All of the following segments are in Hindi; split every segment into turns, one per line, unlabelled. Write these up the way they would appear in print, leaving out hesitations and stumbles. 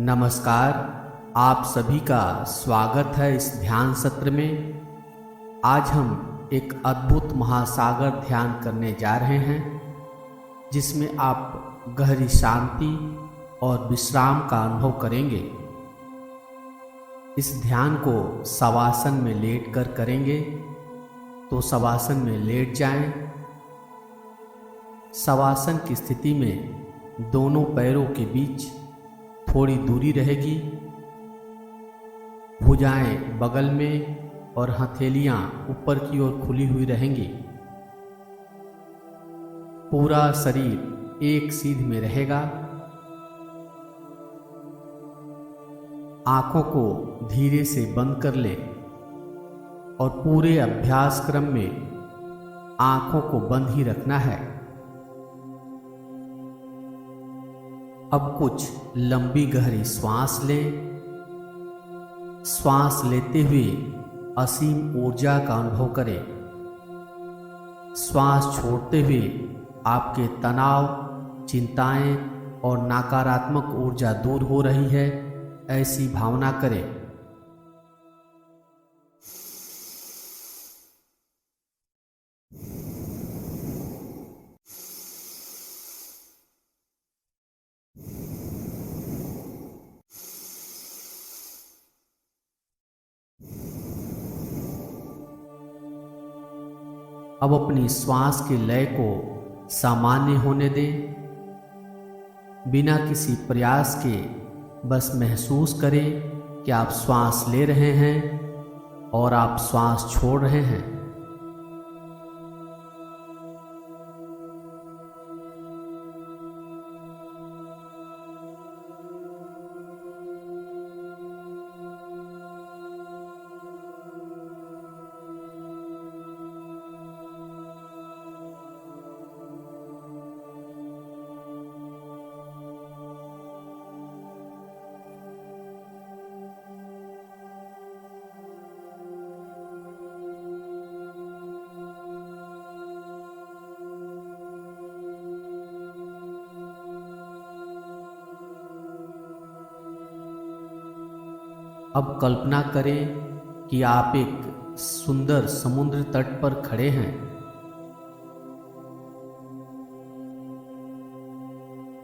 नमस्कार। आप सभी का स्वागत है इस ध्यान सत्र में। आज हम एक अद्भुत महासागर ध्यान करने जा रहे हैं, जिसमें आप गहरी शांति और विश्राम का अनुभव करेंगे। इस ध्यान को शवासन में लेटकर करेंगे, तो शवासन में लेट जाएं। शवासन की स्थिति में दोनों पैरों के बीच थोड़ी दूरी रहेगी। भुजाएं बगल में और हथेलियां ऊपर की ओर खुली हुई रहेंगी। पूरा शरीर एक सीध में रहेगा। आंखों को धीरे से बंद कर लें और पूरे अभ्यास क्रम में आंखों को बंद ही रखना है। अब कुछ लंबी गहरी श्वास लें। श्वास लेते हुए असीम ऊर्जा का अनुभव करें। श्वास छोड़ते हुए आपके तनाव, चिंताएं और नकारात्मक ऊर्जा दूर हो रही है, ऐसी भावना करें। अब अपनी श्वास के लय को सामान्य होने दें। बिना किसी प्रयास के बस महसूस करें कि आप श्वास ले रहे हैं और आप श्वास छोड़ रहे हैं। अब कल्पना करें कि आप एक सुंदर समुद्र तट पर खड़े हैं।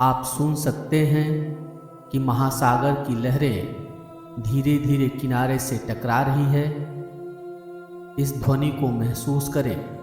आप सुन सकते हैं कि महासागर की लहरें धीरे धीरे किनारे से टकरा रही है। इस ध्वनि को महसूस करें।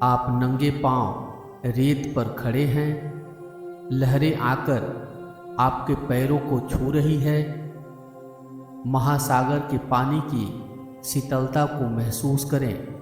आप नंगे पांव रेत पर खड़े हैं। लहरें आकर आपके पैरों को छू रही है। महासागर के पानी की शीतलता को महसूस करें।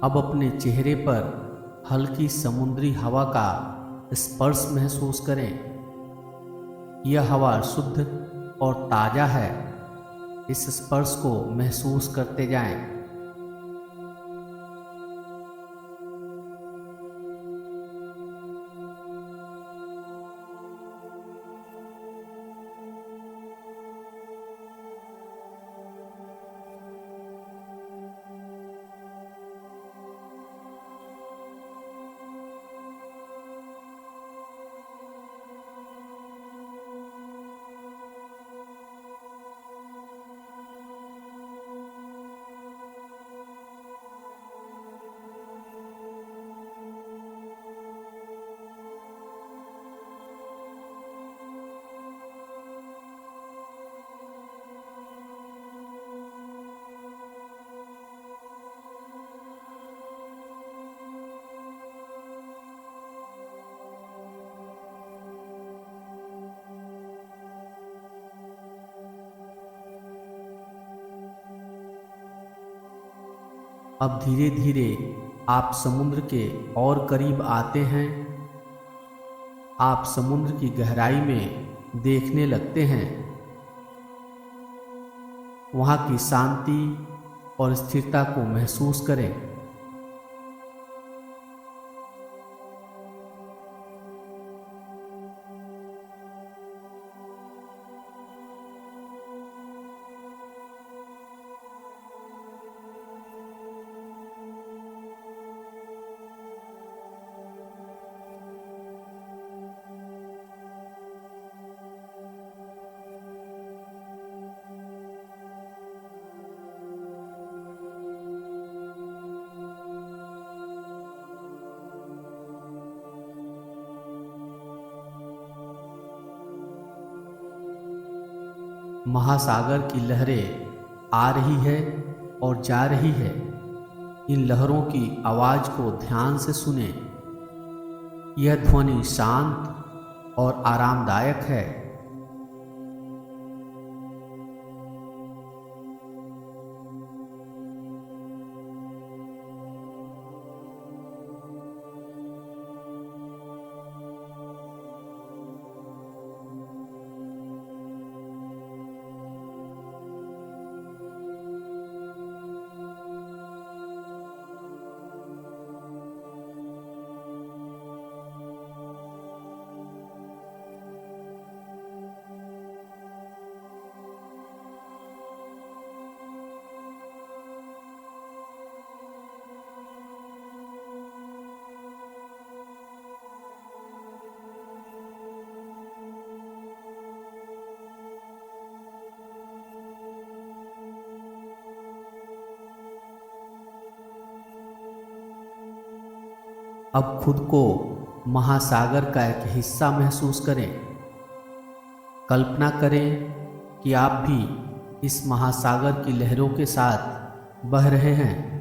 अब अपने चेहरे पर हल्की समुद्री हवा का स्पर्श महसूस करें। यह हवा शुद्ध और ताज़ा है। इस स्पर्श को महसूस करते जाएं। अब धीरे धीरे आप समुद्र के और करीब आते हैं। आप समुद्र की गहराई में देखने लगते हैं। वहाँ की शांति और स्थिरता को महसूस करें। महासागर की लहरें आ रही है और जा रही है। इन लहरों की आवाज को ध्यान से सुने। यह ध्वनि शांत और आरामदायक है। अब खुद को महासागर का एक हिस्सा महसूस करें। कल्पना करें कि आप भी इस महासागर की लहरों के साथ बह रहे हैं।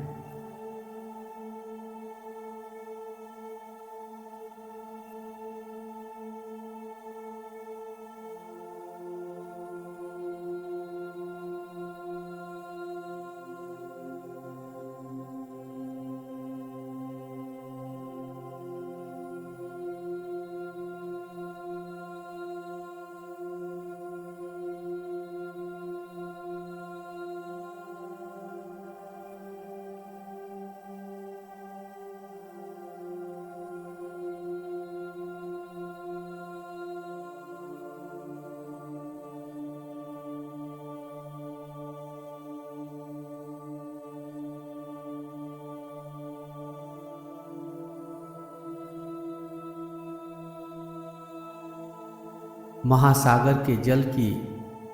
महासागर के जल की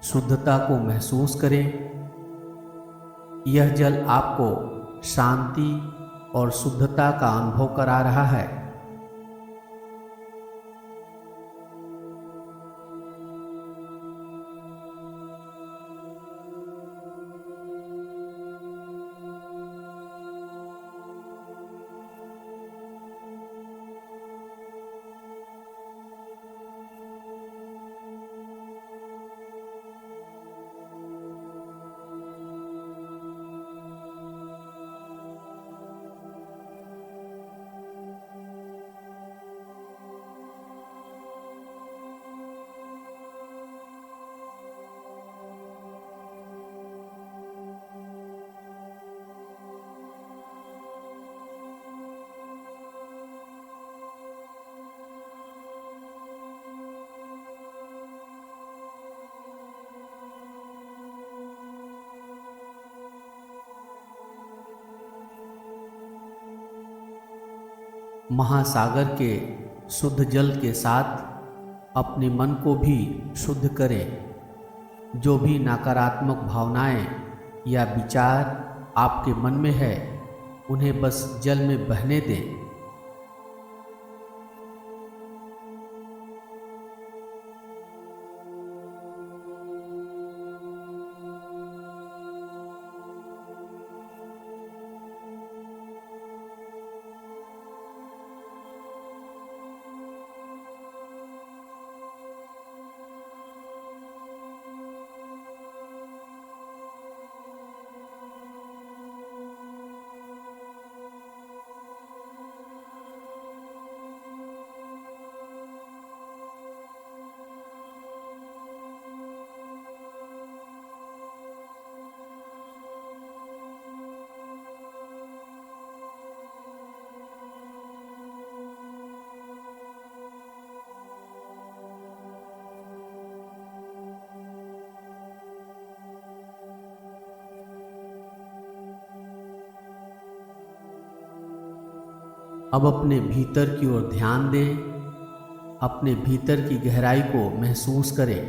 शुद्धता को महसूस करें। यह जल आपको शांति और शुद्धता का अनुभव करा रहा है। महासागर के शुद्ध जल के साथ अपने मन को भी शुद्ध करें। जो भी नकारात्मक भावनाएं या विचार आपके मन में है, उन्हें बस जल में बहने दें। अब अपने भीतर की ओर ध्यान दें, अपने भीतर की गहराई को महसूस करें।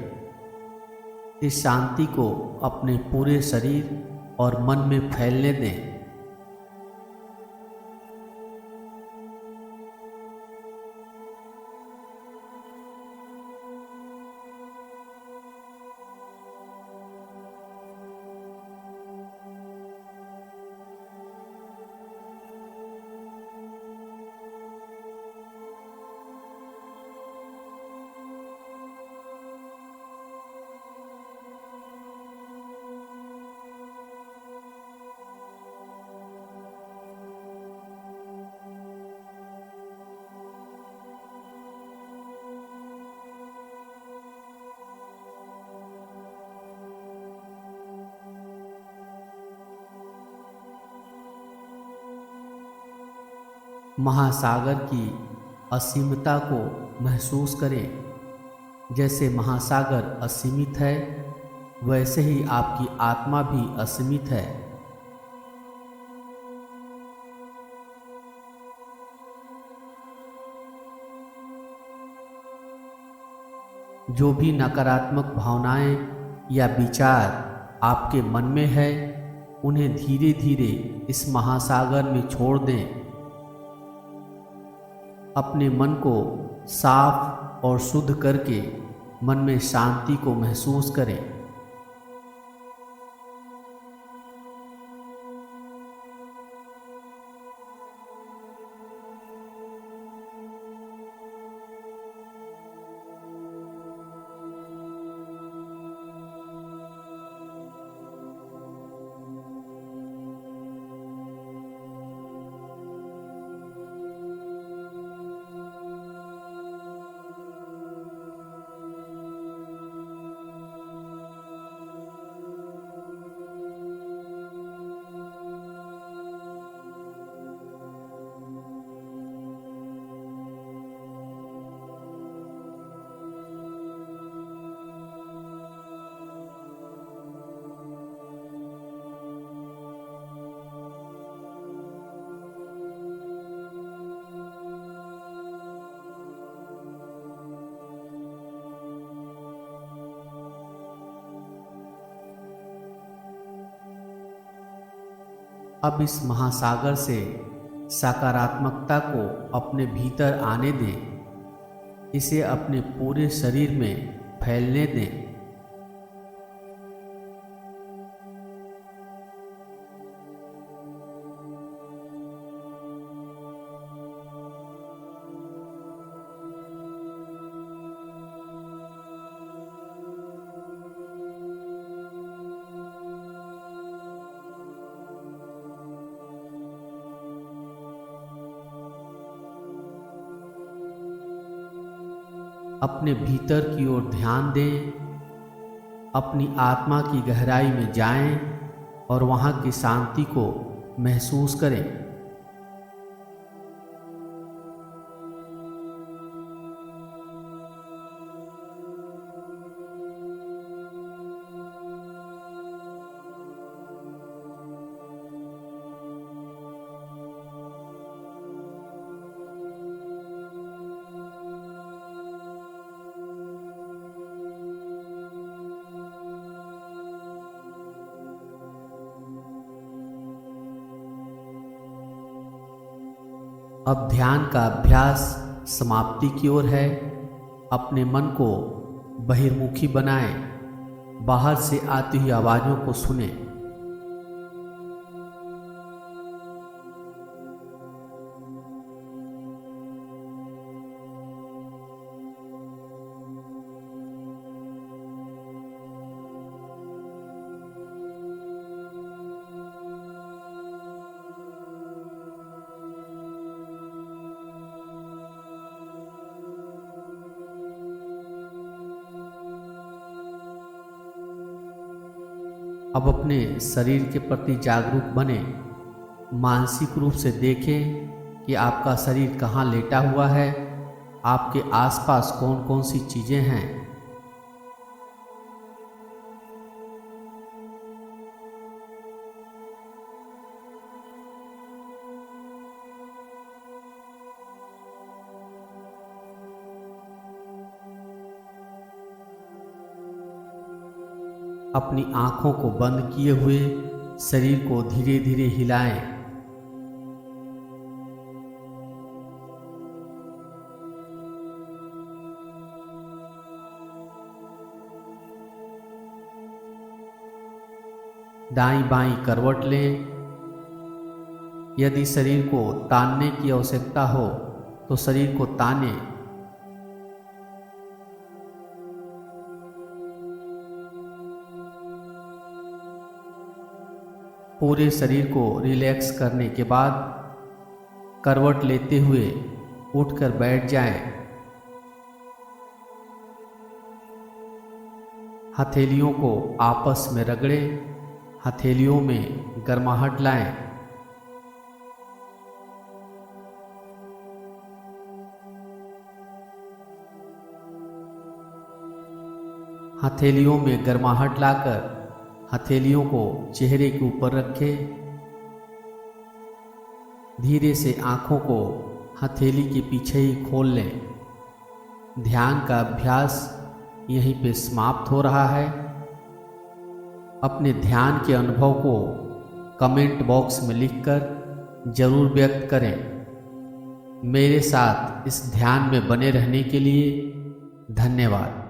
इस शांति को अपने पूरे शरीर और मन में फैलने दें। महासागर की असीमता को महसूस करें। जैसे महासागर असीमित है, वैसे ही आपकी आत्मा भी असीमित है। जो भी नकारात्मक भावनाएं या विचार आपके मन में है, उन्हें धीरे धीरे इस महासागर में छोड़ दें। अपने मन को साफ और शुद्ध करके मन में शांति को महसूस करें। अब इस महासागर से सकारात्मकता को अपने भीतर आने दें। इसे अपने पूरे शरीर में फैलने दें। अपने भीतर की ओर ध्यान दें, अपनी आत्मा की गहराई में जाएं और वहाँ की शांति को महसूस करें। अब ध्यान का अभ्यास समाप्ति की ओर है। अपने मन को बहिर्मुखी बनाएं, बाहर से आती हुई आवाज़ों को सुनें। अब अपने शरीर के प्रति जागरूक बने। मानसिक रूप से देखें कि आपका शरीर कहाँ लेटा हुआ है, आपके आसपास कौन कौन सी चीज़ें हैं। अपनी आंखों को बंद किए हुए शरीर को धीरे धीरे हिलाएं। दाईं बाईं करवट लें। यदि शरीर को तानने की आवश्यकता हो तो शरीर को तानें। पूरे शरीर को रिलैक्स करने के बाद करवट लेते हुए उठकर बैठ जाएं। हथेलियों को आपस में रगड़ें, हथेलियों में गर्माहट लाएं। हथेलियों में गर्माहट लाकर हथेलियों को चेहरे के ऊपर रखें। धीरे से आंखों को हथेली के पीछे ही खोल लें। ध्यान का अभ्यास यहीं पे समाप्त हो रहा है। अपने ध्यान के अनुभव को कमेंट बॉक्स में लिखकर जरूर व्यक्त करें। मेरे साथ इस ध्यान में बने रहने के लिए धन्यवाद।